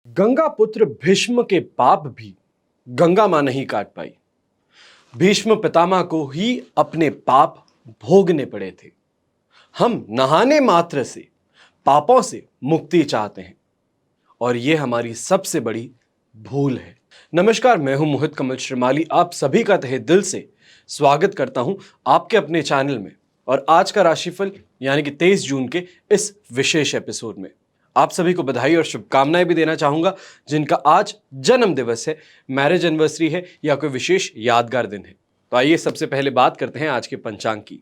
गंगा पुत्र भीष्म के पाप भी गंगा मां नहीं काट पाई। भीष्म पितामह को ही अपने पाप भोगने पड़े थे। हम नहाने मात्र से पापों से मुक्ति चाहते हैं और यह हमारी सबसे बड़ी भूल है। नमस्कार, मैं हूं मोहित कमल श्रीमाली। आप सभी का तहे दिल से स्वागत करता हूं आपके अपने चैनल में और आज का राशिफल यानी कि 23 जून के इस विशेष एपिसोड में आप सभी को बधाई और शुभकामनाएं भी देना चाहूंगा जिनका आज जन्म दिवस है, मैरिज एनिवर्सरी है या कोई विशेष यादगार दिन है। तो आइए सबसे पहले बात करते हैं आज के पंचांग की।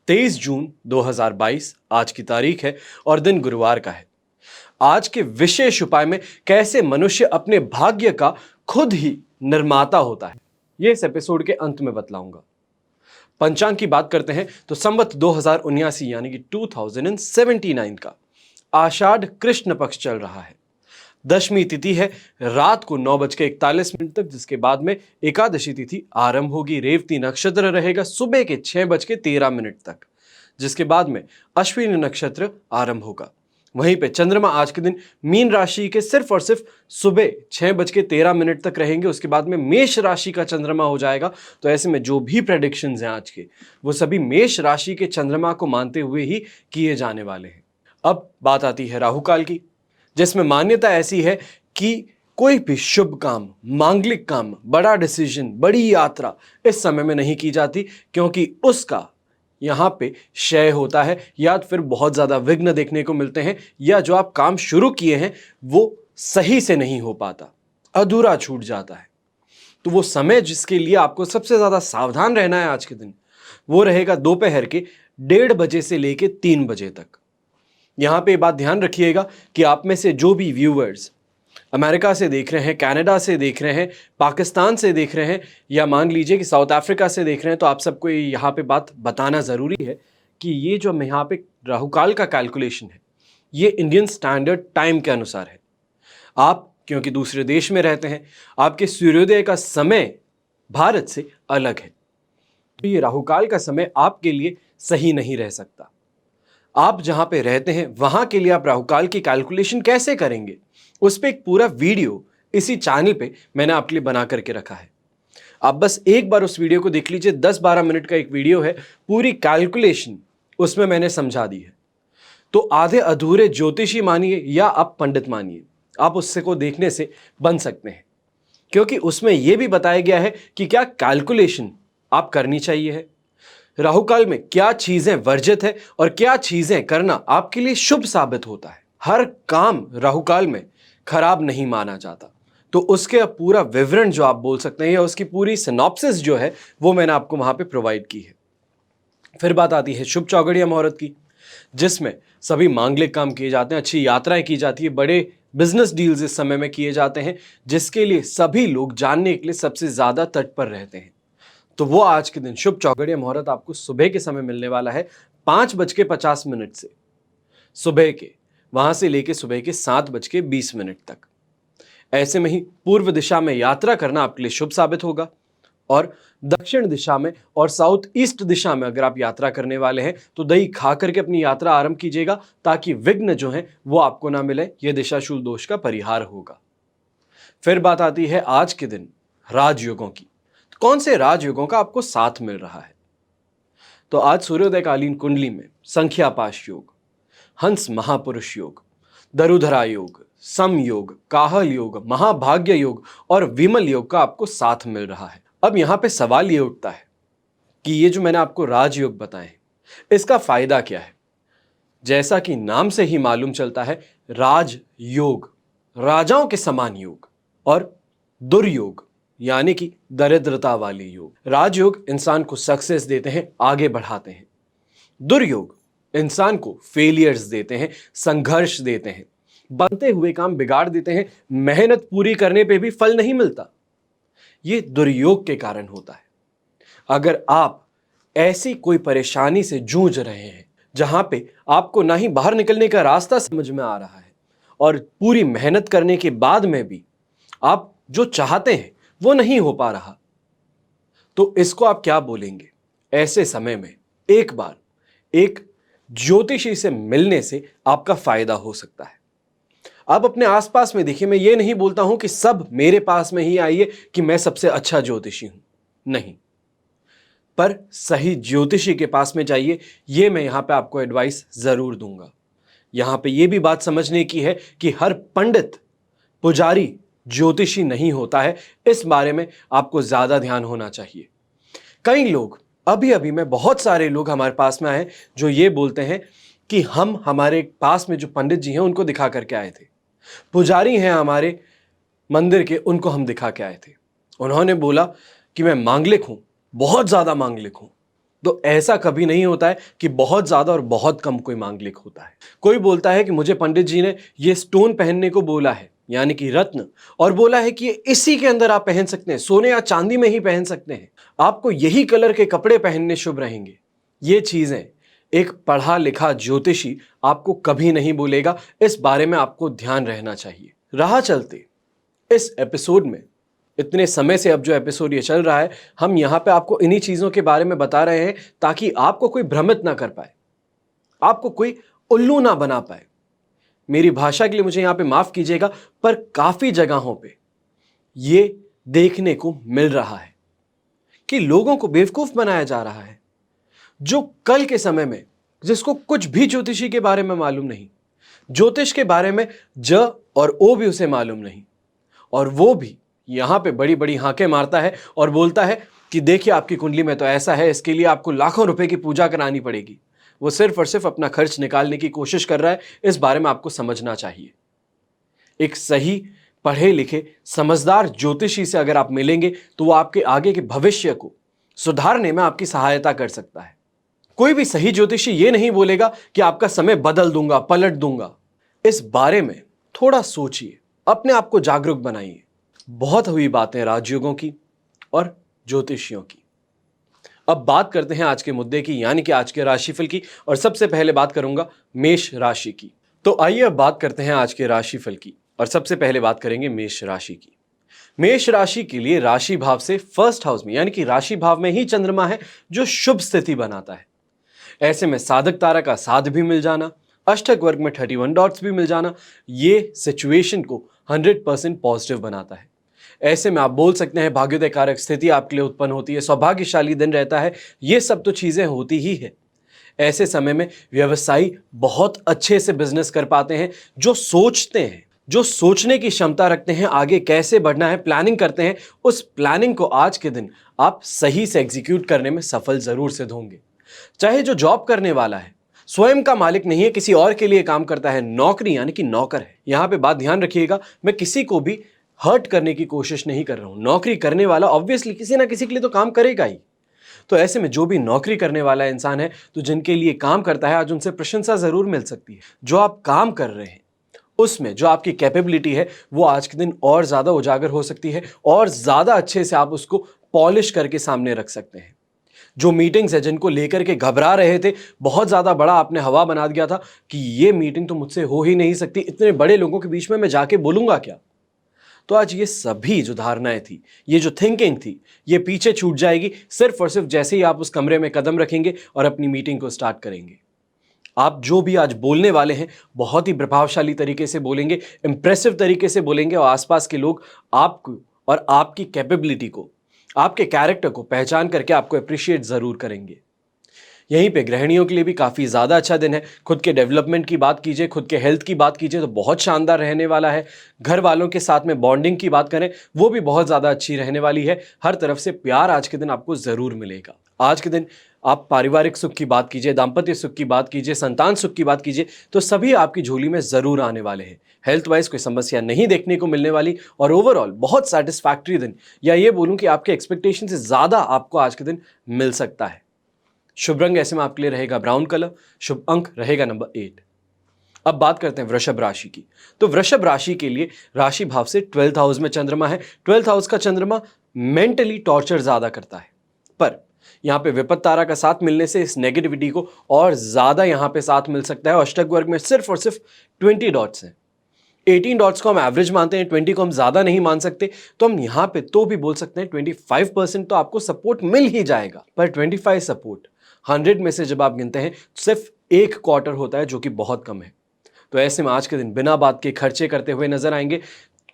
23 जून 2022 आज की तारीख है और दिन गुरुवार का है। आज के विशेष उपाय में कैसे मनुष्य अपने भाग्य का खुद ही निर्माता होता है, यह इस एपिसोड के अंत में बतलाऊंगा। पंचांग की बात करते हैं तो संवत 2079 यानी कि 2079 का आषाढ़ कृष्ण पक्ष चल रहा है। दशमी तिथि है रात को 9:41 तक, जिसके बाद में एकादशी तिथि आरंभ होगी। रेवती नक्षत्र रहेगा सुबह के 6:13 तक, जिसके बाद में अश्विनी नक्षत्र आरंभ होगा। वहीं पे चंद्रमा आज के दिन मीन राशि के सिर्फ और सिर्फ सुबह 6:13 तक रहेंगे। उसके बाद में मेष राशि का चंद्रमा हो जाएगा। तो ऐसे में जो भी प्रेडिक्शंस हैं आज के, वो सभी मेष राशि के चंद्रमा को मानते हुए ही किए जाने वाले हैं। अब बात आती है राहु काल की, जिसमें मान्यता ऐसी है कि कोई भी शुभ काम, मांगलिक काम, बड़ा डिसीजन, बड़ी यात्रा इस समय में नहीं की जाती, क्योंकि उसका यहां पे क्षय होता है या फिर बहुत ज्यादा विघ्न देखने को मिलते हैं, या जो आप काम शुरू किए हैं वो सही से नहीं हो पाता, अधूरा छूट जाता है। तो वो समय जिसके लिए आपको सबसे ज्यादा सावधान रहना है आज के दिन, वो रहेगा दोपहर के 1:30 से लेके 3 बजे तक। यहां पे बात ध्यान रखिएगा कि आप में से जो भी व्यूअर्स अमेरिका से देख रहे हैं, कनाडा से देख रहे हैं, पाकिस्तान से देख रहे हैं, या मान लीजिए कि साउथ अफ्रीका से देख रहे हैं, तो आप सबको यहाँ पे बात बताना ज़रूरी है कि ये जो यहाँ पे राहुकाल का कैलकुलेशन है, ये इंडियन स्टैंडर्ड टाइम के अनुसार है। आप क्योंकि दूसरे देश में रहते हैं, आपके सूर्योदय का समय भारत से अलग है, तो ये राहुकाल का समय आपके लिए सही नहीं रह सकता। आप जहां पे रहते हैं वहां के लिए आप राहुकाल की कैलकुलेशन कैसे करेंगे, उस पर एक पूरा वीडियो इसी चैनल पे मैंने आपके लिए बना करके रखा है। आप बस एक बार उस वीडियो को देख लीजिए। 10-12 मिनट का एक वीडियो है, पूरी कैलकुलेशन उसमें मैंने समझा दी है। तो आधे अधूरे ज्योतिषी मानिए या आप पंडित मानिए, आप उससे को देखने से बन सकते हैं, क्योंकि उसमें यह भी बताया गया है कि क्या कैलकुलेशन आप करनी चाहिए है, राहुकाल में क्या चीजें वर्जित है और क्या चीजें करना आपके लिए शुभ साबित होता है। हर काम राहुकाल में खराब नहीं माना जाता। तो उसके पूरा विवरण जो आप बोल सकते हैं या उसकी पूरी सिनॉप्सिस जो है वो मैंने आपको वहां पे प्रोवाइड की है। फिर बात आती है शुभ चौगड़िया मुहूर्त की, जिसमें सभी मांगलिक काम किए जाते हैं, अच्छी यात्राएं की जाती है, बड़े बिजनेस डील्स इस समय में किए जाते हैं, जिसके लिए सभी लोग जानने के लिए सबसे ज्यादा तत्पर रहते हैं। तो वो आज के दिन शुभ चौगड़िया मुहूर्त आपको सुबह के समय मिलने वाला है 5:50 से सुबह के, वहां से लेके सुबह के 7:20 तक। ऐसे में ही पूर्व दिशा में यात्रा करना आपके लिए शुभ साबित होगा, और दक्षिण दिशा में और साउथ ईस्ट दिशा में अगर आप यात्रा करने वाले हैं तो दही खा करके अपनी यात्रा आरंभ कीजिएगा, ताकि विघ्न जो है वो आपको ना मिले। यह दिशाशूल दोष का परिहार होगा। फिर बात आती है आज के दिन राजयोगों की। कौन से राजयोगों का आपको साथ मिल रहा है? तो आज सूर्योदयकालीन कुंडली में संख्यापाश योग, हंस महापुरुष योग, दरुधरा योग, सम योग, काहल योग, महाभाग्य योग और विमल योग का आपको साथ मिल रहा है। अब यहां पे सवाल ये उठता है कि ये जो मैंने आपको राजयोग बताए हैं, इसका फायदा क्या है? जैसा कि नाम से ही मालूम चलता है, राज योग राजाओं के समान योग, और दुर्योग यानी कि दरिद्रता वाले योग। राजयोग इंसान को सक्सेस देते हैं, आगे बढ़ाते हैं। दुर्योग इंसान को फेलियर्स देते हैं, संघर्ष देते हैं, बनते हुए काम बिगाड़ देते हैं, मेहनत पूरी करने पे भी फल नहीं मिलता। ये दुर्योग के कारण होता है। अगर आप ऐसी कोई परेशानी से जूझ रहे हैं जहां पे आपको ना ही बाहर निकलने का रास्ता समझ में आ रहा है, और पूरी मेहनत करने के बाद में भी आप जो चाहते हैं वो नहीं हो पा रहा, तो इसको आप क्या बोलेंगे? ऐसे समय में एक बार एक ज्योतिषी से मिलने से आपका फायदा हो सकता है। आप अपने आसपास में देखिए, मैं ये नहीं बोलता हूं कि सब मेरे पास में ही आइए कि मैं सबसे अच्छा ज्योतिषी हूं, नहीं, पर सही ज्योतिषी के पास में जाइए, ये मैं यहां पे आपको एडवाइस जरूर दूंगा। यहां पे ये भी बात समझने की है कि हर पंडित, पुजारी ज्योतिषी नहीं होता है, इस बारे में आपको ज्यादा ध्यान होना चाहिए। कई लोग, अभी अभी में बहुत सारे लोग हमारे पास में आए जो ये बोलते हैं कि हम हमारे पास में जो पंडित जी हैं उनको दिखा करके आए थे, पुजारी हैं हमारे मंदिर के, उनको हम दिखा के आए थे, उन्होंने बोला कि मैं मांगलिक हूं, बहुत ज्यादा मांगलिक हूं। तो ऐसा कभी नहीं होता है कि बहुत ज्यादा और बहुत कम कोई मांगलिक होता है। कोई बोलता है कि मुझे पंडित जी ने ये स्टोन पहनने को बोला है, यानी कि रत्न, और बोला है कि इसी के अंदर आप पहन सकते हैं, सोने या चांदी में ही पहन सकते हैं, आपको यही कलर के कपड़े पहनने शुभ रहेंगे। ये चीजें एक पढ़ा लिखा ज्योतिषी आपको कभी नहीं बोलेगा, इस बारे में आपको ध्यान रहना चाहिए। राह चलते इस एपिसोड में, इतने समय से अब जो एपिसोड ये चल रहा है, हम यहां पे आपको इन्हीं चीजों के बारे में बता रहे हैं ताकि आपको कोई भ्रमित ना कर पाए, आपको कोई उल्लू ना बना पाए। मेरी भाषा के लिए मुझे यहां पे माफ कीजिएगा, पर काफी जगहों पे ये देखने को मिल रहा है कि लोगों को बेवकूफ बनाया जा रहा है, जो कल के समय में, जिसको कुछ भी ज्योतिषी के बारे में मालूम नहीं, ज्योतिष के बारे में ज और ओ भी उसे मालूम नहीं, और वो भी यहां पे बड़ी बड़ी हांकें मारता है और बोलता है कि देखिए आपकी कुंडली में तो ऐसा है, इसके लिए आपको लाखों रुपए की पूजा करानी पड़ेगी। वो सिर्फ और सिर्फ अपना खर्च निकालने की कोशिश कर रहा है, इस बारे में आपको समझना चाहिए। एक सही पढ़े लिखे समझदार ज्योतिषी से अगर आप मिलेंगे तो वो आपके आगे के भविष्य को सुधारने में आपकी सहायता कर सकता है। कोई भी सही ज्योतिषी ये नहीं बोलेगा कि आपका समय बदल दूंगा, पलट दूंगा। इस बारे में थोड़ा सोचिए, अपने आप को जागरूक बनाइए। बहुत हुई बातें राजयोगों की और ज्योतिषियों की। अब बात करते हैं आज के मुद्दे की, यानी कि आज के राशिफल की, और सबसे पहले बात करूंगा मेष राशि की। तो आइए अब बात करते हैं आज के राशिफल की, और सबसे पहले बात करेंगे मेष राशि की। मेष राशि के लिए राशि भाव से फर्स्ट हाउस में, यानी कि राशि भाव में ही चंद्रमा है जो शुभ स्थिति बनाता है। ऐसे में साधक तारा का साथ भी मिल जाना, अष्टक वर्ग में 31 डॉट्स भी मिल जाना, ये सिचुएशन को 100% पॉजिटिव बनाता है। ऐसे में आप बोल सकते हैं भाग्योदय कारक स्थिति आपके लिए उत्पन्न होती है, सौभाग्यशाली दिन रहता है, ये सब तो चीजें होती ही है। ऐसे समय में व्यवसायी बहुत अच्छे से बिजनेस कर पाते हैं, जो सोचते हैं, जो सोचने की क्षमता रखते हैं, आगे कैसे बढ़ना है, प्लानिंग करते हैं, उस प्लानिंग को आज के दिन आप सही से एग्जीक्यूट करने में सफल जरूर सिद्ध होंगे। चाहे जो जॉब करने वाला है, स्वयं का मालिक नहीं है, किसी और के लिए काम करता है, नौकरी यानी कि नौकर है। यहां पे बात ध्यान रखिएगा, मैं किसी को भी हर्ट करने की कोशिश नहीं कर रहा हूं। नौकरी करने वाला ऑब्वियसली किसी ना किसी के लिए तो काम करेगा ही। तो ऐसे में जो भी नौकरी करने वाला इंसान है, तो जिनके लिए काम करता है, आज उनसे प्रशंसा जरूर मिल सकती है। जो आप काम कर रहे हैं उसमें जो आपकी कैपेबिलिटी है, वो आज के दिन और ज्यादा उजागर हो सकती है, और ज्यादा अच्छे से आप उसको पॉलिश करके सामने रख सकते हैं। जो मीटिंग्स है जिनको लेकर के घबरा रहे थे, बहुत ज्यादा बड़ा आपने हवा बना दिया था कि ये मीटिंग तो मुझसे हो ही नहीं सकती, इतने बड़े लोगों के बीच में मैं जाके बोलूंगा क्या, तो आज ये सभी जो धारणाएं थी, ये जो थिंकिंग थी, ये पीछे छूट जाएगी, सिर्फ और सिर्फ जैसे ही आप उस कमरे में कदम रखेंगे और अपनी मीटिंग को स्टार्ट करेंगे। आप जो भी आज बोलने वाले हैं, बहुत ही प्रभावशाली तरीके से बोलेंगे, इंप्रेसिव तरीके से बोलेंगे, और आसपास के लोग आपको और आपकी कैपेबिलिटी को, आपके कैरेक्टर को पहचान करके आपको अप्रिशिएट जरूर करेंगे। यहीं पे गृहिणियों के लिए भी काफी ज्यादा अच्छा दिन है। खुद के डेवलपमेंट की बात कीजिए, खुद के हेल्थ की बात कीजिए तो बहुत शानदार रहने वाला है। घर वालों के साथ में बॉन्डिंग की बात करें, वो भी बहुत ज्यादा अच्छी रहने वाली है। हर तरफ से प्यार आज के दिन आपको जरूर मिलेगा। आज के दिन आप पारिवारिक सुख की बात कीजिए, दाम्पत्य सुख की बात कीजिए, संतान सुख की बात कीजिए, तो सभी आपकी झोली में जरूर आने वाले हैं। हेल्थ वाइज कोई समस्या नहीं देखने को मिलने वाली, और ओवरऑल बहुत सेटिस्फैक्टरी दिन, या ये बोलूं कि आपके एक्सपेक्टेशन से ज्यादा आपको आज के दिन मिल सकता है। शुभ रंग ऐसे में आपके लिए रहेगा ब्राउन कलर, शुभ अंक रहेगा नंबर 8। अब बात करते हैं वृषभ राशि की। तो वृषभ राशि के लिए राशि भाव से 12th हाउस में चंद्रमा है। 12th हाउस का चंद्रमा मेंटली टॉर्चर ज्यादा करता है, पर यहां पे विपत्त तारा का साथ मिलने से इस नेगेटिविटी को और ज्यादा यहां पे साथ मिल सकता है। अष्टक वर्ग में सिर्फ और सिर्फ 20 डॉट्स हैं। 18 डॉट्स को हम एवरेज मानते हैं, 20 को हम ज्यादा नहीं मान सकते, तो हम यहां पे तो भी बोल सकते हैं 25% तो आपको सपोर्ट मिल ही जाएगा। पर 25 सपोर्ट 100 में से जब आप गिनते हैं, सिर्फ एक क्वार्टर होता है, जो कि बहुत कम है। तो ऐसे में आज के दिन बिना बात के खर्चे करते हुए नजर आएंगे।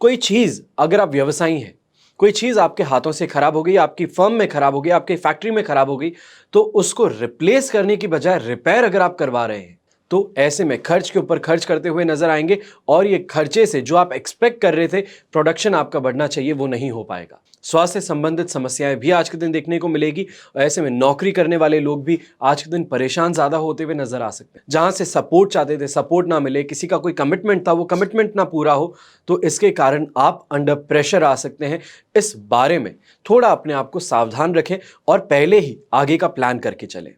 कोई चीज, अगर आप व्यवसायी हैं, कोई चीज आपके हाथों से खराब हो गई, आपकी फर्म में खराब हो गई, आपकी फैक्ट्री में खराब हो गई, तो उसको रिप्लेस करने की बजाय रिपेयर अगर आप करवा रहे हैं, तो ऐसे में खर्च के ऊपर खर्च करते हुए नजर आएंगे और ये खर्चे से जो आप एक्सपेक्ट कर रहे थे प्रोडक्शन आपका बढ़ना चाहिए, वो नहीं हो पाएगा। स्वास्थ्य से संबंधित समस्याएं भी आज के दिन देखने को मिलेगी और ऐसे में नौकरी करने वाले लोग भी आज के दिन परेशान ज्यादा होते हुए नजर आ सकते हैं। जहां से सपोर्ट चाहते थे, सपोर्ट ना मिले, किसी का कोई कमिटमेंट था, वो कमिटमेंट ना पूरा हो, तो इसके कारण आप अंडर प्रेशर आ सकते हैं। इस बारे में थोड़ा अपने आप को सावधान रखें और पहले ही आगे का प्लान करके चलें।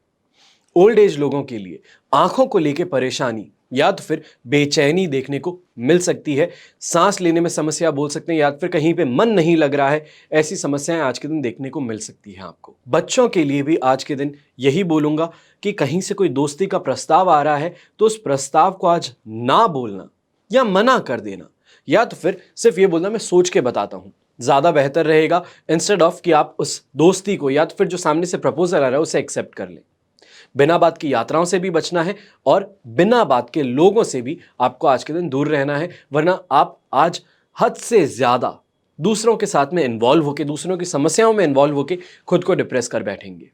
ओल्ड एज लोगों के लिए आंखों को लेकर परेशानी या तो फिर बेचैनी देखने को मिल सकती है, सांस लेने में समस्या बोल सकते हैं, या फिर कहीं पे मन नहीं लग रहा है, ऐसी समस्याएं आज के दिन देखने को मिल सकती हैं आपको। बच्चों के लिए भी आज के दिन यही बोलूंगा कि कहीं से कोई दोस्ती का प्रस्ताव आ रहा है तो उस प्रस्ताव को आज ना बोलना या मना कर देना, या तो फिर सिर्फ ये बोलना मैं सोच के बताता हूं, ज्यादा बेहतर रहेगा, इंस्टेड ऑफ कि आप उस दोस्ती को या तो फिर जो सामने से प्रपोजल आ रहा है उसे एक्सेप्ट कर लें। बिना बात की यात्राओं से भी बचना है और बिना बात के लोगों से भी आपको आज के दिन दूर रहना है, वरना आप आज हद से ज्यादा दूसरों के साथ में इन्वॉल्व होकर, दूसरों की समस्याओं में इन्वॉल्व होकर खुद को डिप्रेस कर बैठेंगे।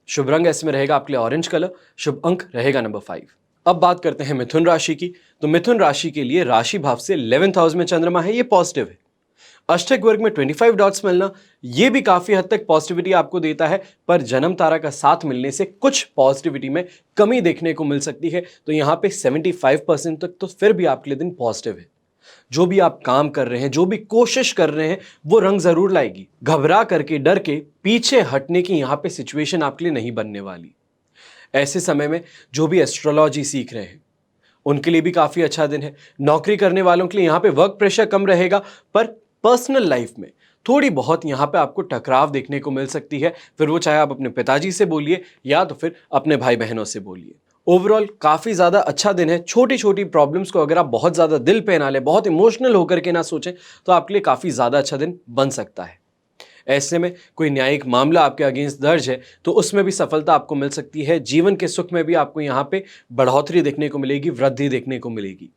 शुभ रंग इसमें रहेगा आपके लिए ऑरेंज कलर, शुभ अंक रहेगा नंबर 5। अब बात करते हैं मिथुन राशि की। तो मिथुन राशि के लिए राशि भाव से 11th हाउस में चंद्रमा है, ये पॉजिटिव है। अष्टक वर्ग में 25 डॉट्स मिलना ये भी काफी हद तक पॉजिटिविटी आपको देता है, पर जन्म तारा का साथ मिलने से कुछ पॉजिटिविटी में कमी देखने को मिल सकती है। तो यहां पे 75% तक तो फिर भी आपके लिए दिन पॉजिटिव है। जो भी आप काम कर रहे हैं, जो भी कोशिश कर रहे हैं, वो रंग जरूर लाएगी। घबरा करके, डर के पीछे हटने की यहां पे सिचुएशन आपके लिए नहीं बनने वाली। ऐसे समय में जो भी एस्ट्रोलॉजी सीख रहे हैं उनके लिए भी काफी अच्छा दिन है। नौकरी करने वालों के लिए यहां पे वर्क प्रेशर कम रहेगा, पर पर्सनल लाइफ में थोड़ी बहुत यहां पे आपको टकराव देखने को मिल सकती है। फिर वो चाहे आप अपने पिताजी से बोलिए या तो फिर अपने भाई बहनों से बोलिए। ओवरऑल काफी ज्यादा अच्छा दिन है। छोटी छोटी प्रॉब्लम्स को अगर आप बहुत ज्यादा दिल पे ना ले, बहुत इमोशनल होकर के ना सोचें, तो आपके लिए काफी ज्यादा अच्छा दिन बन सकता है। ऐसे में कोई न्यायिक मामला आपके अगेंस्ट दर्ज है तो उसमें भी सफलता आपको मिल सकती है। जीवन के सुख में भी आपको यहाँ पे बढ़ोतरी देखने को मिलेगी, वृद्धि देखने को मिलेगी।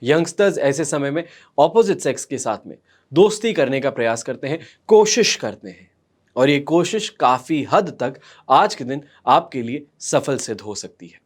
यंगस्टर्स ऐसे समय में ऑपोजिट सेक्स के साथ में दोस्ती करने का प्रयास करते हैं, कोशिश करते हैं, और ये कोशिश काफी हद तक आज के दिन आपके लिए सफल सिद्ध हो सकती है।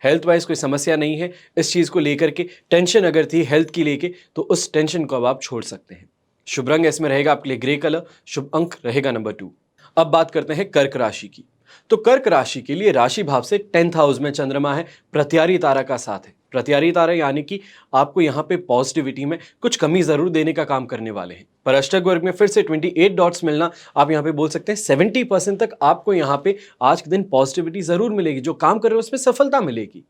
हेल्थ वाइज कोई समस्या नहीं है, इस चीज को लेकर के टेंशन अगर थी हेल्थ की लेके तो उस टेंशन को अब आप छोड़ सकते हैं। शुभ रंग इसमें रहेगा आपके लिए ग्रे कलर, शुभ अंक रहेगा नंबर 2। अब बात करते हैं कर्क राशि की। तो कर्क राशि के लिए राशि भाव से 10th हाउस में चंद्रमा है, प्रत्यारी तारा का साथ है। प्रत्यारी तारा यानी कि आपको यहाँ पे पॉजिटिविटी में कुछ कमी जरूर देने का काम करने वाले हैं, पर अष्टक वर्ग में फिर से 28 डॉट्स मिलना, आप यहाँ पे बोल सकते हैं 70% तक आपको यहाँ पे आज के दिन पॉजिटिविटी जरूर मिलेगी। जो काम कर रहे हो उसमें सफलता मिलेगी।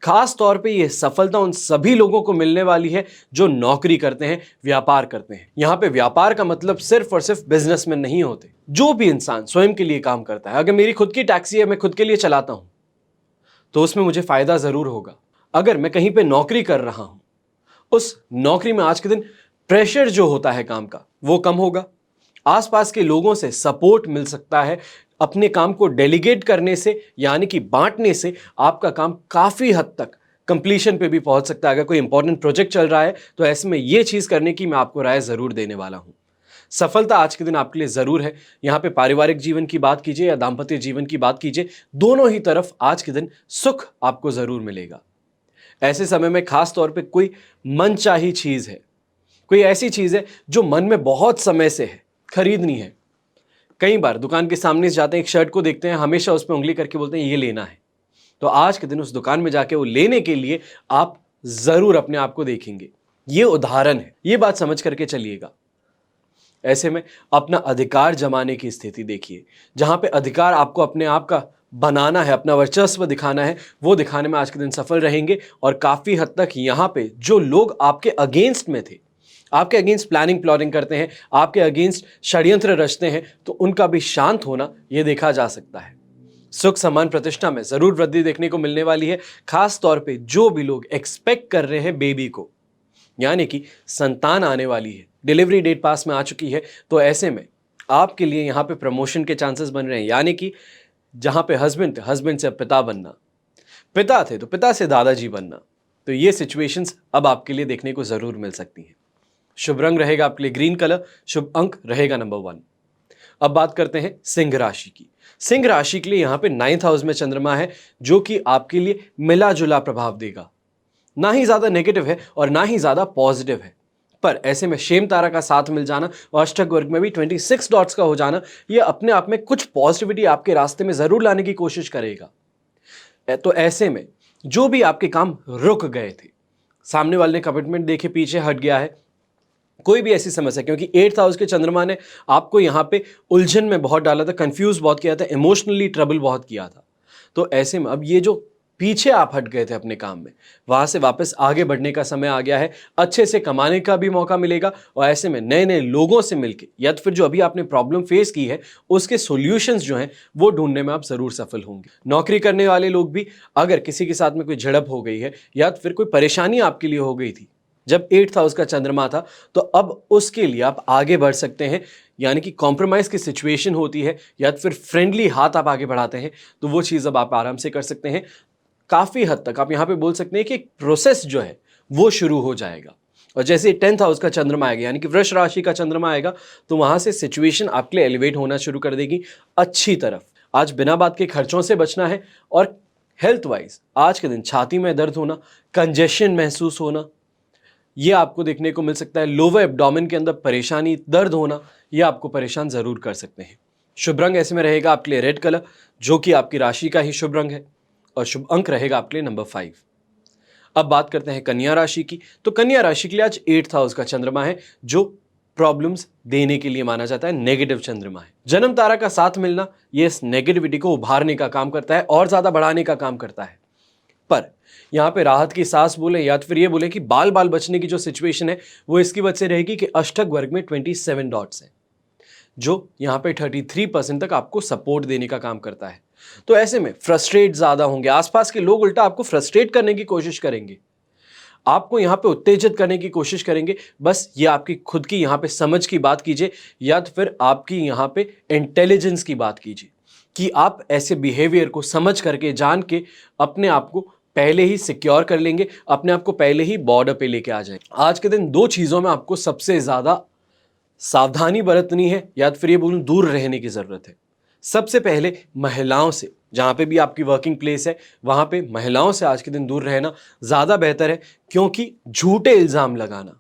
खास तौर पे ये सफलता उन सभी लोगों को मिलने वाली है जो नौकरी करते हैं, व्यापार करते हैं। यहां पे व्यापार का मतलब सिर्फ और सिर्फ बिजनेसमैन नहीं होते। जो भी इंसान स्वयं के लिए काम करता है, अगर मेरी खुद की टैक्सी है, मैं खुद के लिए चलाता हूं, तो उसमें मुझे फायदा जरूर होगा। अगर मैं कहीं पे नौकरी कर रहा हूं, उस नौकरी में आज के दिन प्रेशर जो होता है काम का वो कम होगा। आसपास के लोगों से सपोर्ट मिल सकता है। अपने काम को डेलीगेट करने से यानी कि बांटने से आपका काम काफी हद तक कंप्लीशन पे भी पहुंच सकता है। अगर कोई इंपॉर्टेंट प्रोजेक्ट चल रहा है तो ऐसे में ये चीज करने की मैं आपको राय जरूर देने वाला हूं। सफलता आज के दिन आपके लिए जरूर है। यहां पे पारिवारिक जीवन की बात कीजिए या दाम्पत्य जीवन की बात कीजिए, दोनों ही तरफ आज के दिन सुख आपको जरूर मिलेगा। ऐसे समय में खास तौर पे कोई मनचाही चीज है, कोई ऐसी चीज है जो मन में बहुत समय से है, खरीदनी है। कई बार दुकान के सामने से जाते हैं, एक शर्ट को देखते हैं, हमेशा उस पर उंगली करके बोलते हैं ये लेना है। तो आज के दिन उस दुकान में जाके वो लेने के लिए आप जरूर अपने आप को देखेंगे। ये उदाहरण है, ये बात समझ करके चलिएगा। ऐसे में अपना अधिकार जमाने की स्थिति देखिए। जहां पे अधिकार आपको अपने आप का बनाना है, अपना वर्चस्व दिखाना है, वो दिखाने में आज के दिन सफल रहेंगे। और काफी हद तक यहां पे जो लोग आपके अगेंस्ट में थे, आपके अगेंस्ट प्लानिंग प्लॉटिंग करते हैं, आपके अगेंस्ट षड्यंत्र रचते हैं, तो उनका भी शांत होना यह देखा जा सकता है। सुख सम्मान प्रतिष्ठा में जरूर वृद्धि देखने को मिलने वाली है। खास तौर पे जो भी लोग एक्सपेक्ट कर रहे हैं बेबी को, यानी कि संतान आने वाली है, डिलीवरी डेट पास में आ चुकी है, तो ऐसे में आपके लिए यहां पे प्रमोशन के चांसेस बन रहे हैं। यानी कि जहां पे हस्बैंड थे, हस्बैंड से पिता बनना, पिता थे तो पिता से दादाजी बनना, तो ये सिचुएशंस अब आपके लिए देखने को जरूर मिल सकती हैं। शुभ रंग रहेगा आपके लिए ग्रीन कलर, शुभ अंक रहेगा नंबर 1। अब बात करते हैं सिंह राशि की। सिंह राशि के लिए यहाँ पे 9th हाउस में चंद्रमा है, जो कि आपके लिए मिला जुला प्रभाव देगा। ना ही ज्यादा नेगेटिव है और ना ही ज्यादा पॉजिटिव है, पर ऐसे में शेम तारा का साथ मिल जाना और अष्टक वर्ग में भी 26 डॉट्स का हो जाना, ये अपने आप में कुछ पॉजिटिविटी आपके रास्ते में जरूर लाने की कोशिश करेगा। तो ऐसे में जो भी आपके काम रुक गए थे, सामने वाले ने कमिटमेंट देके पीछे हट गया है, कोई भी ऐसी समस्या, क्योंकि 8th हाउस के चंद्रमा ने आपको यहां पे उलझन में बहुत डाला था, कंफ्यूज बहुत किया था, इमोशनली ट्रबल बहुत किया था। तो ऐसे में अब ये जो पीछे आप हट गए थे अपने काम में, वहां से वापस आगे बढ़ने का समय आ गया है। अच्छे से कमाने का भी मौका मिलेगा और ऐसे में नए नए लोगों से मिलके या तो फिर जो अभी आपने प्रॉब्लम फेस की है उसके सॉल्यूशंस जो हैं वो ढूंढने में आप जरूर सफल होंगे। नौकरी करने वाले लोग भी, अगर किसी के साथ में कोई झड़प हो गई है या तो फिर कोई परेशानी आपके लिए हो गई थी जब 8th हाउस का चंद्रमा था, तो अब उसके लिए आप आगे बढ़ सकते हैं। यानी कि कॉम्प्रोमाइज की सिचुएशन होती है या तो फिर फ्रेंडली हाथ आप आगे बढ़ाते हैं, तो वो चीज़ अब आप आराम से कर सकते हैं। काफ़ी हद तक आप यहाँ पे बोल सकते हैं कि एक प्रोसेस जो है वो शुरू हो जाएगा। और जैसे 10th हाउस का चंद्रमा आएगा, यानी कि वृष राशि का चंद्रमा आएगा, तो वहाँ से सिचुएशन आपके लिए एलिवेट होना शुरू कर देगी अच्छी तरफ। आज बिना बात के खर्चों से बचना है। और हेल्थ वाइज आज के दिन छाती में दर्द होना, कंजेशन महसूस होना, ये आपको देखने को मिल सकता है। लोअर एब्डोमेन के अंदर परेशानी, दर्द होना, ये आपको परेशान जरूर कर सकते हैं। शुभ रंग ऐसे में रहेगा आपके लिए रेड कलर, जो कि आपकी राशि का ही शुभ रंग है, और शुभ अंक रहेगा आपके लिए नंबर 5। अब बात करते हैं कन्या राशि की। तो कन्या राशि के लिए आज 8th हाउस का चंद्रमा है, जो प्रॉब्लम्स देने के लिए माना जाता है, नेगेटिव चंद्रमा है। जन्म तारा का साथ मिलना ये इस नेगेटिविटी को उभारने का काम करता है और ज्यादा बढ़ाने का काम करता है। पर यहां पे राहत की सांस बोले या तो फिर ये बोले कि बाल बाल बचने की जो सिचुएशन है वो इसकी वजह से रहेगी कि अष्टक वर्ग में 27 डॉट्स हैं, जो यहां पे 33% तक आपको सपोर्ट देने का काम करता है। तो ऐसे में फ्रस्ट्रेट ज्यादा होंगे, आसपास के लोग उल्टा आपको फ्रस्ट्रेट करने की कोशिश करेंगे, आपको यहां पे उत्तेजित करने की कोशिश करेंगे। बस ये आपकी खुद की यहां पे समझ की बात कीजिए या तो फिर आपकी यहां पे इंटेलिजेंस की बात कीजिए कि आप ऐसे बिहेवियर को समझ करके, जान के अपने आप को पहले ही सिक्योर कर लेंगे, अपने आप को पहले ही बॉर्डर पे लेके आ जाएंगे। आज के दिन दो चीजों में आपको सबसे ज्यादा सावधानी बरतनी है या तो फिर ये बोलूं दूर रहने की जरूरत है। सबसे पहले महिलाओं से, जहां पे भी आपकी वर्किंग प्लेस है वहां पे महिलाओं से आज के दिन दूर रहना ज्यादा बेहतर है, क्योंकि झूठे इल्जाम लगाना,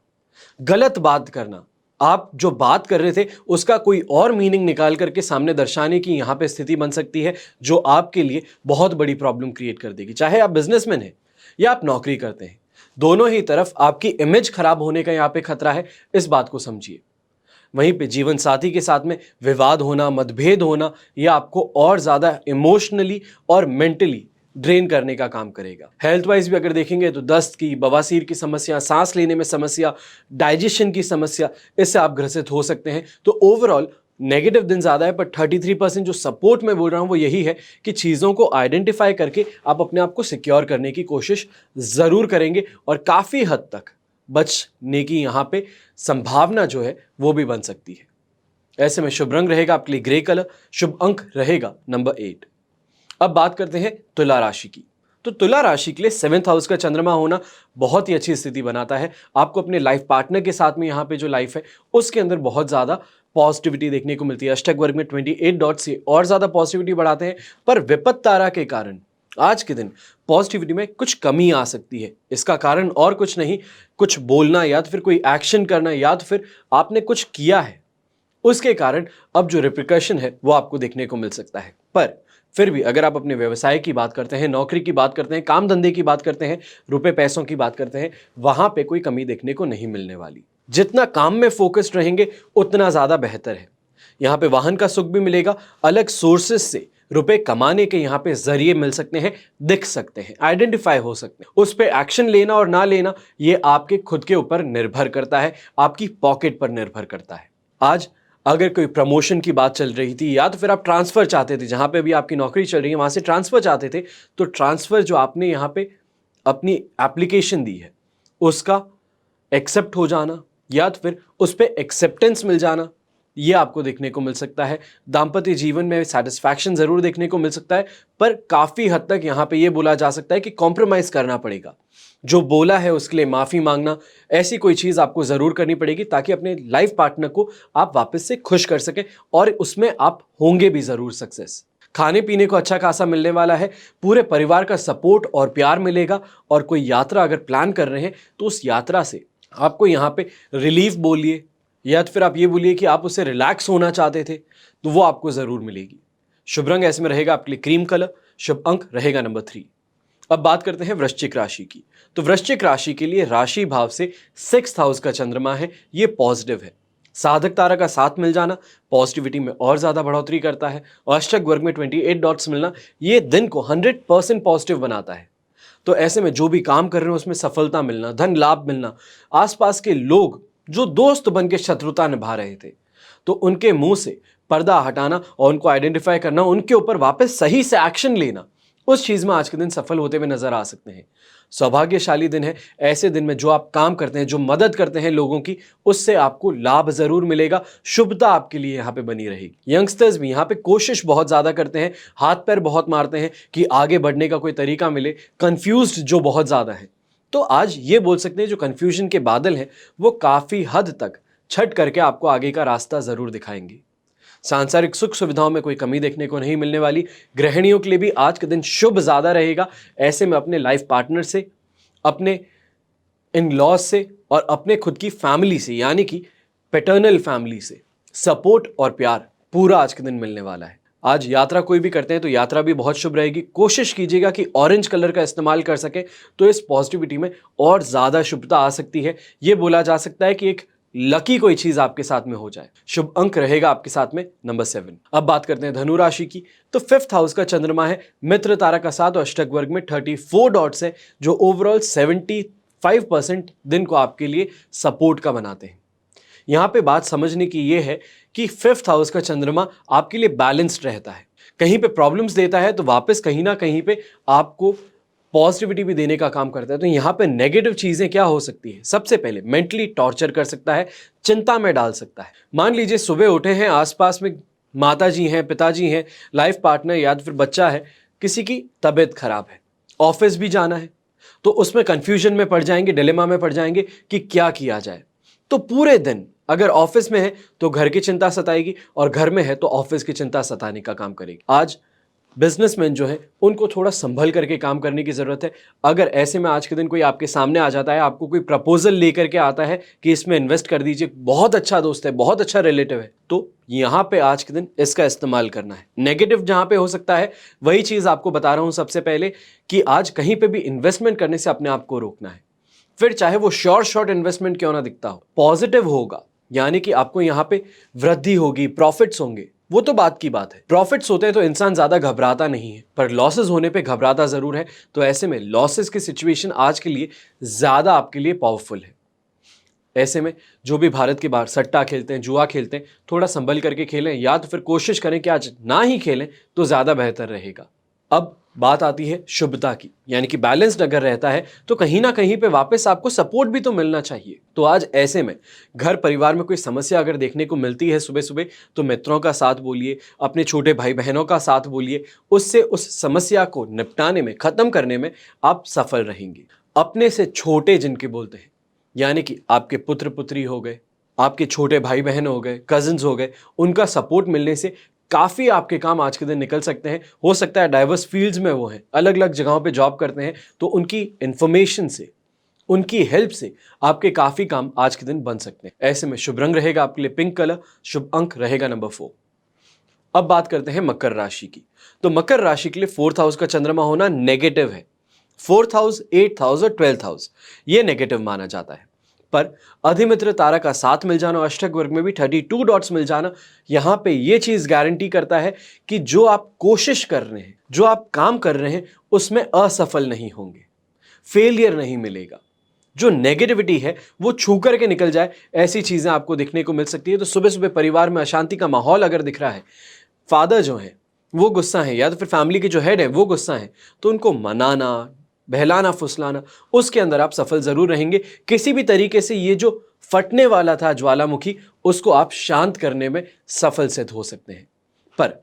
गलत बात करना, आप जो बात कर रहे थे उसका कोई और मीनिंग निकाल करके सामने दर्शाने की यहां पे स्थिति बन सकती है, जो आपके लिए बहुत बड़ी प्रॉब्लम क्रिएट कर देगी। चाहे आप बिजनेसमैन हैं या आप नौकरी करते हैं, दोनों ही तरफ आपकी इमेज खराब होने का यहां पे खतरा है, इस बात को समझिए। वहीं पे जीवन साथी के साथ में विवाद होना, मतभेद होना, यह आपको और ज्यादा इमोशनली और मेंटली ड्रेन करने का काम करेगा। हेल्थ वाइज भी अगर देखेंगे तो दस्त की, बवासीर की समस्या, सांस लेने में समस्या, डाइजेशन की समस्या, इससे आप ग्रसित हो सकते हैं। तो ओवरऑल नेगेटिव दिन ज्यादा है, पर 33% जो सपोर्ट मैं बोल रहा हूं वो यही है कि चीजों को आइडेंटिफाई करके आप अपने आप को सिक्योर करने की कोशिश जरूर करेंगे और काफी हद तक बचने की यहां पे संभावना जो है वो भी बन सकती है। ऐसे में शुभ रंग रहेगा आपके लिए ग्रे कलर, शुभ अंक रहेगा नंबर 8। अब बात करते हैं तुला राशि की। तो तुला राशि के लिए 7th हाउस का चंद्रमा होना बहुत ही अच्छी स्थिति बनाता है। आपको अपने लाइफ पार्टनर के साथ में यहाँ पे जो लाइफ है उसके अंदर बहुत ज्यादा पॉजिटिविटी देखने को मिलती है। अष्टक वर्ग में 28 डॉट से और ज्यादा पॉजिटिविटी बढ़ाते हैं, पर विपत्त तारा के कारण आज के दिन पॉजिटिविटी में कुछ कमी आ सकती है। इसका कारण और कुछ नहीं, कुछ बोलना या तो फिर कोई एक्शन करना या तो फिर आपने कुछ किया है, उसके कारण अब जो रिप्रिकॉशन है वो आपको देखने को मिल सकता है। पर फिर भी अगर आप अपने व्यवसाय की बात करते हैं, नौकरी की बात करते हैं, काम धंधे की बात करते हैं, रुपए पैसों की बात करते हैं, वहां पे कोई कमी देखने को नहीं मिलने वाली। जितना काम में फोकस्ड रहेंगे उतना ज्यादा बेहतर है। यहाँ पे वाहन का सुख भी मिलेगा, अलग सोर्सेस से रुपए कमाने के यहाँ पे जरिए मिल सकते हैं, दिख सकते हैं, आइडेंटिफाई हो सकते हैं। उस पे एक्शन लेना और ना लेना ये आपके खुद के ऊपर निर्भर करता है, आपकी पॉकेट पर निर्भर करता है। आज अगर कोई प्रमोशन की बात चल रही थी या तो फिर आप ट्रांसफर चाहते थे, जहां पे भी आपकी नौकरी चल रही है वहां से ट्रांसफर चाहते थे, तो ट्रांसफर जो आपने यहाँ पे अपनी एप्लीकेशन दी है उसका एक्सेप्ट हो जाना या तो फिर उस पर एक्सेप्टेंस मिल जाना, ये आपको देखने को मिल सकता है। दाम्पत्य जीवन में सेटिस्फैक्शन जरूर देखने को मिल सकता है, पर काफी हद तक यहाँ पे ये बोला जा सकता है कि कॉम्प्रोमाइज करना पड़ेगा। जो बोला है उसके लिए माफी मांगना, ऐसी कोई चीज आपको जरूर करनी पड़ेगी ताकि अपने लाइफ पार्टनर को आप वापस से खुश कर सके, और उसमें आप होंगे भी जरूर सक्सेस। खाने पीने को अच्छा खासा मिलने वाला है, पूरे परिवार का सपोर्ट और प्यार मिलेगा, और कोई यात्रा अगर प्लान कर रहे हैं तो उस यात्रा से आपको यहाँ पे रिलीफ बोलिए, या तो फिर आप ये बोलिए कि आप उससे रिलैक्स होना चाहते थे, तो वो आपको जरूर मिलेगी। शुभ रंग ऐसे में रहेगा आपके लिए क्रीम कलर, शुभ अंक रहेगा नंबर 3। अब बात करते हैं वृश्चिक राशि की। तो वृश्चिक राशि के लिए राशि भाव से 6th हाउस का चंद्रमा है, ये पॉजिटिव है। साधक तारा का साथ मिल जाना पॉजिटिविटी में और ज्यादा बढ़ोतरी करता है, और अष्टक वर्ग में 28 डॉट्स मिलना ये दिन को 100% पॉजिटिव बनाता है। तो ऐसे में जो भी काम कर रहे हो उसमें सफलता मिलना, धन लाभ मिलना, आसपास के लोग जो दोस्त बन के शत्रुता निभा रहे थे तो उनके मुंह से पर्दा हटाना और उनको आइडेंटिफाई करना, उनके ऊपर वापस सही से एक्शन लेना, उस चीज में आज के दिन सफल होते हुए नजर आ सकते हैं। सौभाग्यशाली दिन है। ऐसे दिन में जो आप काम करते हैं, जो मदद करते हैं लोगों की, उससे आपको लाभ जरूर मिलेगा, शुभता आपके लिए यहाँ पे बनी रहेगी। यंगस्टर्स भी यहाँ पे कोशिश बहुत ज्यादा करते हैं, हाथ पैर बहुत मारते हैं कि आगे बढ़ने का कोई तरीका मिले, कंफ्यूज्ड जो बहुत ज्यादा है। तो आज ये बोल सकते हैं जो कंफ्यूजन के बादल हैं वो काफी हद तक छट करके आपको आगे का रास्ता जरूर दिखाएंगे। सांसारिक सुख सुविधाओं में कोई कमी देखने को नहीं मिलने वाली। गृहिणियों के लिए भी आज के दिन शुभ ज्यादा रहेगा। ऐसे में अपने लाइफ पार्टनर से, अपने इन लॉज से और अपने खुद की फैमिली से, यानी कि पैटर्नल फैमिली से सपोर्ट और प्यार पूरा आज के दिन मिलने वाला है। आज यात्रा कोई भी करते हैं तो यात्रा भी बहुत शुभ रहेगी। कोशिश कीजिएगा कि ऑरेंज कलर का इस्तेमाल कर सके, तो इस पॉजिटिविटी में और ज्यादा शुभता आ सकती है। यह बोला जा सकता है कि एक लकी कोई चीज आपके साथ में हो जाए। शुभ अंक रहेगा आपके साथ में नंबर 7। अब बात करते हैं धनु राशि की। तो 5th हाउस का चंद्रमा है, मित्र तारा का साथ, और अष्टक वर्ग में 34 डॉट्स है, जो ओवरऑल 75% दिन को आपके लिए सपोर्ट का बनाते हैं। यहां पे बात समझने की यह है कि 5th हाउस का चंद्रमा आपके लिए बैलेंस्ड रहता है। कहीं पे प्रॉब्लम्स देता है तो वापस कहीं ना कहीं पे आपको पॉजिटिविटी भी देने का काम करता है। तो यहाँ पे नेगेटिव चीजें क्या हो सकती है? सबसे पहले मेंटली टॉर्चर कर सकता है, चिंता में डाल सकता है। मान लीजिए सुबह उठे हैं, आसपास में माता जी हैं, पिताजी हैं, लाइफ पार्टनर या फिर बच्चा है, किसी की तबीयत खराब है, ऑफिस भी जाना है, तो उसमें कंफ्यूजन में पड़ जाएंगे, डिलेमा में पड़ जाएंगे कि क्या किया जाए। तो पूरे दिन अगर ऑफिस में है तो घर की चिंता सताएगी, और घर में है तो ऑफिस की चिंता सताने का काम करेगी। आज बिजनेसमैन जो है उनको थोड़ा संभल करके काम करने की जरूरत है। अगर ऐसे में आज के दिन कोई आपके सामने आ जाता है, आपको कोई प्रपोजल लेकर के आता है कि इसमें इन्वेस्ट कर दीजिए, बहुत अच्छा दोस्त है, बहुत अच्छा रिलेटिव है, तो यहां पे आज के दिन इसका इस्तेमाल करना है। नेगेटिव जहां पे हो सकता है वही चीज आपको बता रहा हूं सबसे पहले, कि आज कहीं पे भी इन्वेस्टमेंट करने से अपने आप को रोकना है। फिर चाहे वो शॉर्ट इन्वेस्टमेंट क्यों ना दिखता हो, पॉजिटिव होगा, यानी कि आपको यहां पे वृद्धि होगी, प्रॉफिट्स होंगे, वो तो बात की बात है। प्रॉफिट्स होते हैं तो इंसान ज्यादा घबराता नहीं है, पर लॉसेस होने पे घबराता जरूर है। तो ऐसे में लॉसेस की सिचुएशन आज के लिए ज्यादा आपके लिए पावरफुल है। ऐसे में जो भी भारत के बाहर सट्टा खेलते हैं, जुआ खेलते हैं, थोड़ा संभल करके खेलें, या तो फिर कोशिश करें कि आज ना ही खेलें तो ज्यादा बेहतर रहेगा। अब बात आती है शुभता की, यानी कि बैलेंस्ड अगर रहता है तो कहीं ना कहीं पे वापस आपको सपोर्ट भी तो मिलना चाहिए। तो आज ऐसे में घर परिवार में कोई समस्या अगर देखने को मिलती है सुबह सुबह, तो मित्रों का साथ बोलिए, अपने छोटे भाई बहनों का साथ बोलिए, उससे उस समस्या को निपटाने में, खत्म करने में आप सफल रहेंगे। अपने से छोटे जिनके बोलते हैं, यानी कि आपके पुत्र पुत्री हो गए, आपके छोटे भाई बहन हो गए, कजिन्स हो गए, उनका सपोर्ट मिलने से काफी आपके काम आज के दिन निकल सकते हैं। हो सकता है डाइवर्स फील्ड्स में वो हैं, अलग अलग जगहों पे जॉब करते हैं, तो उनकी इंफॉर्मेशन से, उनकी हेल्प से आपके काफी काम आज के दिन बन सकते हैं। ऐसे में शुभ रंग रहेगा आपके लिए पिंक कलर, शुभ अंक रहेगा नंबर 4। अब बात करते हैं मकर राशि की। तो मकर राशि के लिए 4th हाउस का चंद्रमा होना नेगेटिव है। 4th हाउस, 8th हाउस और 12th हाउस ये नेगेटिव माना जाता है, पर अधिमित्र तारा का साथ मिल जाना और अष्टक वर्ग में भी 32 डॉट्स मिल जाना यहां पे ये चीज गारंटी करता है कि जो आप कोशिश कर रहे हैं, जो आप काम कर रहे हैं, उसमें असफल नहीं होंगे, फेलियर नहीं मिलेगा। जो नेगेटिविटी है वो छू करके निकल जाए, ऐसी चीजें आपको देखने को मिल सकती है। तो सुबह सुबह परिवार में अशांति का माहौल अगर दिख रहा है, फादर जो है वो गुस्सा है, या तो फिर फैमिली के जो हेड है वो गुस्सा है, तो उनको मनाना, बहलाना फुसलाना, उसके अंदर आप सफल जरूर रहेंगे। किसी भी तरीके से ये जो फटने वाला था ज्वालामुखी, उसको आप शांत करने में सफल सिद्ध हो सकते हैं। पर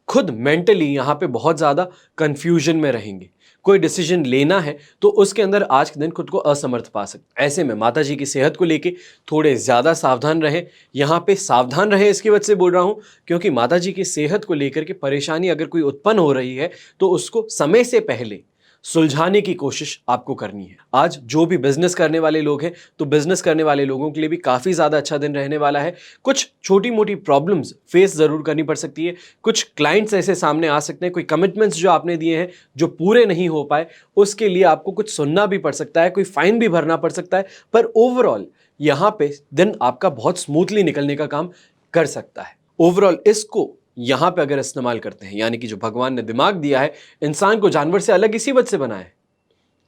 खुद मेंटली यहां पे बहुत ज्यादा कंफ्यूजन में रहेंगे। कोई डिसीजन लेना है तो उसके अंदर आज के दिन खुद को असमर्थ पा सकते। ऐसे में माता जी की सेहत को लेके थोड़े ज्यादा सावधान रहें। यहां पे सावधान रहें इसकी वजह से बोल रहा हूं क्योंकि माता जी की सेहत को लेकर के परेशानी अगर कोई उत्पन्न हो रही है तो उसको समय से पहले सुलझाने की कोशिश आपको करनी है। आज जो भी बिजनेस करने वाले लोग हैं तो बिजनेस करने वाले लोगों के लिए भी काफी ज्यादा अच्छा दिन रहने वाला है। कुछ छोटी मोटी प्रॉब्लम्स फेस जरूर करनी पड़ सकती है। कुछ क्लाइंट्स ऐसे सामने आ सकते हैं, कोई कमिटमेंट्स जो आपने दिए हैं जो पूरे नहीं हो पाए उसके लिए आपको कुछ सुनना भी पड़ सकता है, कोई फाइन भी भरना पड़ सकता है। पर ओवरऑल यहां पे दिन आपका बहुत स्मूथली निकलने का काम कर सकता है। ओवरऑल इसको यहां पे अगर इस्तेमाल करते हैं, यानी कि जो भगवान ने दिमाग दिया है इंसान को जानवर से अलग इसी वजह से बनाया है,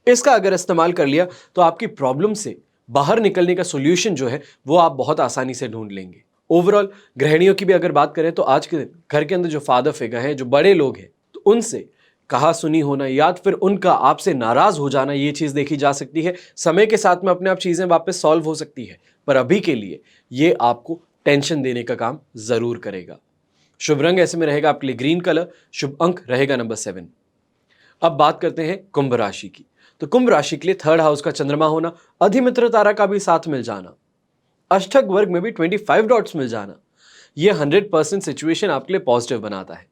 इसका अगर इस्तेमाल कर लिया तो आपकी प्रॉब्लम से बाहर निकलने का सॉल्यूशन जो है वो आप बहुत आसानी से ढूंढ लेंगे। ओवरऑल गृहिणियों की भी अगर बात करें तो आज के दिन घर के अंदर जो फादर फिगर हैं, जो बड़े लोग हैं, तो उनसे कहा सुनी होना या फिर उनका आपसे नाराज हो जाना, ये चीज देखी जा सकती है। समय के साथ में अपने आप चीजें वापस सॉल्व हो सकती है, पर अभी के लिए ये आपको टेंशन देने का काम जरूर करेगा। शुभ रंग ऐसे में रहेगा आपके लिए ग्रीन कलर, शुभ अंक रहेगा नंबर 7। अब बात करते हैं कुंभ राशि की। तो कुंभ राशि के लिए थर्ड हाउस का चंद्रमा होना, अधिमित्र तारा का भी साथ मिल जाना, अष्टक वर्ग में भी 25 डॉट्स मिल जाना, यह 100% सिचुएशन आपके लिए पॉजिटिव बनाता है।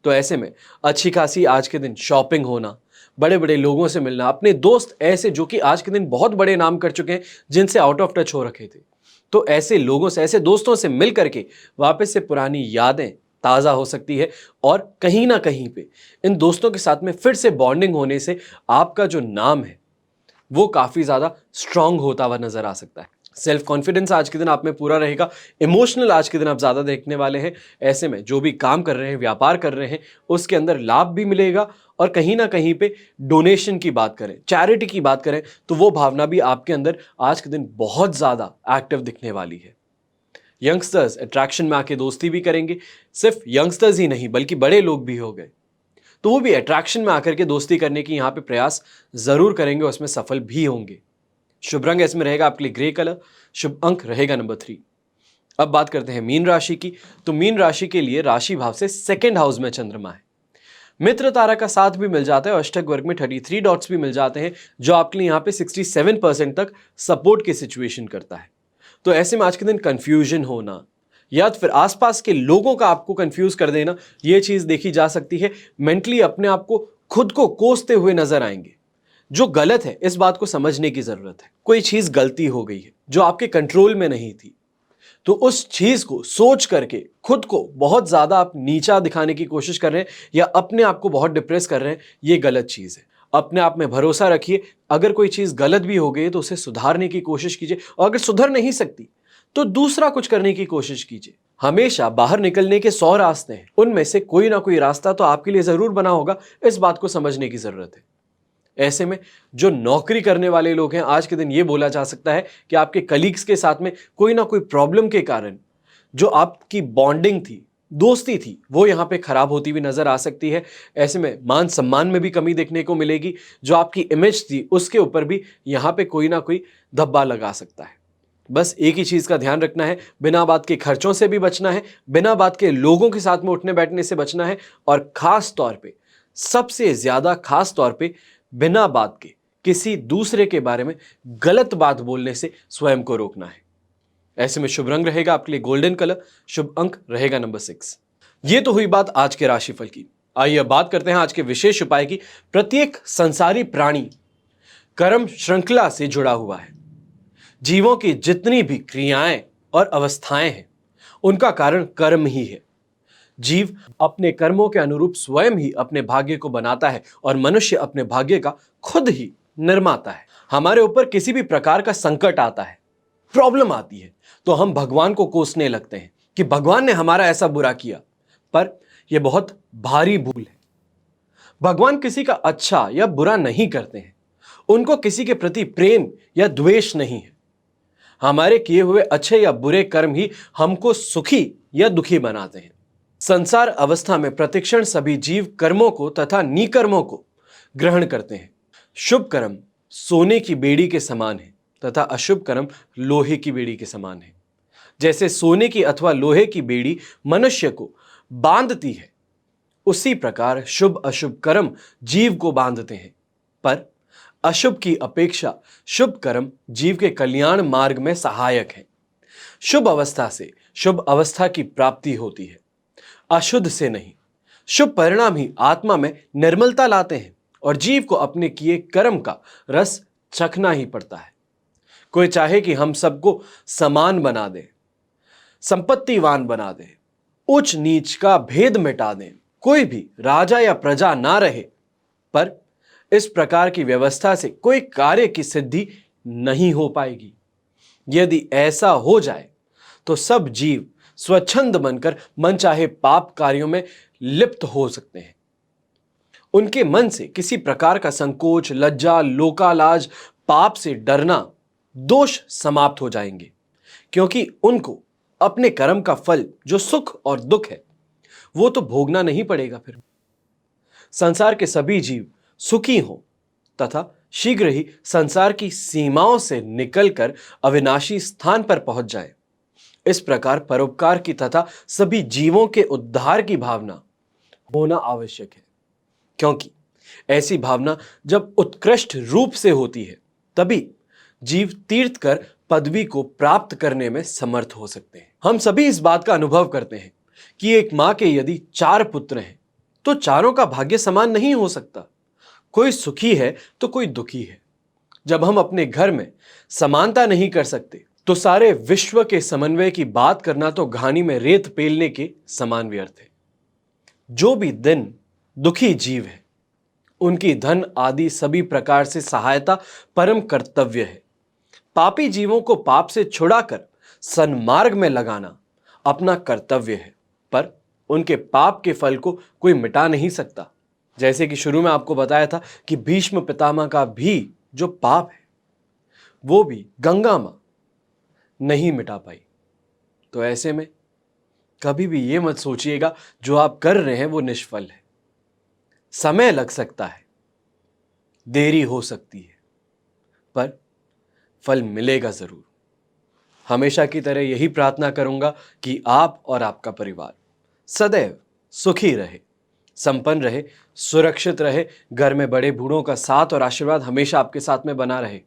तो ऐसे में अच्छी खासी आज के दिन शॉपिंग होना, बड़े बड़े लोगों से मिलना, अपने दोस्त ऐसे जो कि आज के दिन बहुत बड़े नाम कर चुके हैं जिनसे आउट ऑफ टच हो रखे थे, तो ऐसे लोगों से, ऐसे दोस्तों से मिल करके वापस से पुरानी यादें ताज़ा हो सकती है। और कहीं ना कहीं पे इन दोस्तों के साथ में फिर से बॉन्डिंग होने से आपका जो नाम है वो काफ़ी ज़्यादा स्ट्रांग होता हुआ नजर आ सकता है। सेल्फ कॉन्फिडेंस आज के दिन आप में पूरा रहेगा। इमोशनल आज के दिन आप ज़्यादा देखने वाले हैं। ऐसे में जो भी काम कर रहे हैं, व्यापार कर रहे हैं, उसके अंदर लाभ भी मिलेगा। और कहीं ना कहीं पे डोनेशन की बात करें, चैरिटी की बात करें, तो वो भावना भी आपके अंदर आज के दिन बहुत ज़्यादा एक्टिव दिखने वाली है। यंगस्टर्स अट्रैक्शन में आके दोस्ती भी करेंगे। सिर्फ यंगस्टर्स ही नहीं बल्कि बड़े लोग भी हो गए तो वो भी अट्रैक्शन में आकर के दोस्ती करने की यहाँ पे प्रयास जरूर करेंगे, उसमें सफल भी होंगे। शुभ रंग इसमें रहेगा आपके लिए ग्रे कलर, शुभ अंक रहेगा नंबर 3। अब बात करते हैं मीन राशि की। तो मीन राशि के लिए राशि भाव से सेकेंड हाउस में चंद्रमा है, मित्र तारा का साथ भी मिल जाता है और अष्टक वर्ग में 33 डॉट्स भी मिल जाते हैं, जो आपके लिए यहाँ पे 67% तक सपोर्ट की सिचुएशन करता है। तो ऐसे में आज के दिन कंफ्यूजन होना या फिर आसपास के लोगों का आपको कंफ्यूज कर देना, यह चीज देखी जा सकती है। मेंटली अपने आप को खुद को कोसते हुए नजर आएंगे। जो गलत है इस बात को समझने की जरूरत है। कोई चीज गलती हो गई है जो आपके कंट्रोल में नहीं थी, तो उस चीज को सोच करके खुद को बहुत ज्यादा आप नीचा दिखाने की कोशिश कर रहे हैं या अपने आप को बहुत डिप्रेस कर रहे हैं, ये गलत चीज है। अपने आप में भरोसा रखिए। अगर कोई चीज गलत भी हो गई तो उसे सुधारने की कोशिश कीजिए, और अगर सुधर नहीं सकती तो दूसरा कुछ करने की कोशिश कीजिए। हमेशा बाहर निकलने के 100 रास्ते हैं, उनमें से कोई ना कोई रास्ता तो आपके लिए जरूर बना होगा। इस बात को समझने की जरूरत है। ऐसे में जो नौकरी करने वाले लोग हैं, आज के दिन ये बोला जा सकता है कि आपके कलीग्स के साथ में कोई ना कोई प्रॉब्लम के कारण जो आपकी बॉन्डिंग थी, दोस्ती थी, वो यहाँ पे खराब होती हुई नजर आ सकती है। ऐसे में मान सम्मान में भी कमी देखने को मिलेगी। जो आपकी इमेज थी उसके ऊपर भी यहाँ पे कोई ना कोई धब्बा लगा सकता है। बस एक ही चीज का ध्यान रखना है, बिना बात के खर्चों से भी बचना है, बिना बात के लोगों के साथ में उठने बैठने से बचना है, और खास तौर पे, सबसे ज्यादा खास तौर पे, बिना बात के किसी दूसरे के बारे में गलत बात बोलने से स्वयं को रोकना है। ऐसे में शुभ रंग रहेगा आपके लिए गोल्डन कलर, शुभ अंक रहेगा नंबर 6। ये तो हुई बात आज के राशिफल की। आइए अब बात करते हैं आज के विशेष उपाय की। प्रत्येक संसारी प्राणी कर्म श्रृंखला से जुड़ा हुआ है। जीवों की जितनी भी क्रियाएं और अवस्थाएं हैं उनका कारण कर्म ही है। जीव अपने कर्मों के अनुरूप स्वयं ही अपने भाग्य को बनाता है और मनुष्य अपने भाग्य का खुद ही निर्माता है। हमारे ऊपर किसी भी प्रकार का संकट आता है, प्रॉब्लम आती है, तो हम भगवान को कोसने लगते हैं कि भगवान ने हमारा ऐसा बुरा किया। पर यह बहुत भारी भूल है। भगवान किसी का अच्छा या बुरा नहीं करते हैं। उनको किसी के प्रति प्रेम या द्वेष नहीं है। हमारे किए हुए अच्छे या बुरे कर्म ही हमको सुखी या दुखी बनाते हैं। संसार अवस्था में प्रतिक्षण सभी जीव कर्मों को तथा निकर्मों को ग्रहण करते हैं। शुभ कर्म सोने की बेड़ी के समान है, तथा अशुभ कर्म लोहे की बेड़ी के समान है। जैसे सोने की अथवा लोहे की बेड़ी मनुष्य को बांधती है, उसी प्रकार शुभ अशुभ कर्म जीव को बांधते हैं। पर अशुभ की अपेक्षा शुभ कर्म जीव के कल्याण मार्ग में सहायक है। शुभ अवस्था से शुभ अवस्था की प्राप्ति होती है, अशुद्ध से नहीं। शुभ परिणाम ही आत्मा में निर्मलता लाते हैं और जीव को अपने किए कर्म का रस चखना ही पड़ता है। कोई चाहे कि हम सबको समान बना दे, संपत्तिवान बना दे, उच्च नीच का भेद मिटा दें, कोई भी राजा या प्रजा ना रहे, पर इस प्रकार की व्यवस्था से कोई कार्य की सिद्धि नहीं हो पाएगी। यदि ऐसा हो जाए तो सब जीव स्वच्छंद बनकर मनचाहे पाप कार्यों में लिप्त हो सकते हैं। उनके मन से किसी प्रकार का संकोच, लज्जा, लोकालाज, पाप से डरना, दोष समाप्त हो जाएंगे, क्योंकि उनको अपने कर्म का फल जो सुख और दुख है वो तो भोगना नहीं पड़ेगा। फिर संसार के सभी जीव सुखी हों तथा शीघ्र ही संसार की सीमाओं से निकलकर अविनाशी स्थान पर पहुंच जाए, इस प्रकार परोपकार की तथा सभी जीवों के उद्धार की भावना होना आवश्यक है। क्योंकि ऐसी भावना जब उत्कृष्ट रूप से होती है, तभी जीव तीर्थ कर पदवी को प्राप्त करने में समर्थ हो सकते हैं। हम सभी इस बात का अनुभव करते हैं कि एक मां के यदि 4 पुत्र हैं तो चारों का भाग्य समान नहीं हो सकता। कोई सुखी है तो कोई दुखी है। जब हम अपने घर में समानता नहीं कर सकते तो सारे विश्व के समन्वय की बात करना तो घानी में रेत पेलने के समान व्यर्थ है। जो भी दिन दुखी जीव है, उनकी धन आदि सभी प्रकार से सहायता परम कर्तव्य है। पापी जीवों को पाप से छुड़ाकर सन्मार्ग में लगाना अपना कर्तव्य है, पर उनके पाप के फल को कोई मिटा नहीं सकता। जैसे कि शुरू में आपको बताया था कि भीष्म पितामह का भी जो पाप है वो भी गंगा मां नहीं मिटा पाई। तो ऐसे में कभी भी ये मत सोचिएगा जो आप कर रहे हैं वो निष्फल है। समय लग सकता है, देरी हो सकती है, पर फल मिलेगा जरूर। हमेशा की तरह यही प्रार्थना करूंगा कि आप और आपका परिवार सदैव सुखी रहे, संपन्न रहे, सुरक्षित रहे, घर में बड़े बूढ़ों का साथ और आशीर्वाद हमेशा आपके साथ में बना रहे।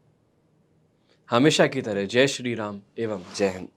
हमेशा की तरह जय श्री राम एवं जय हिंद।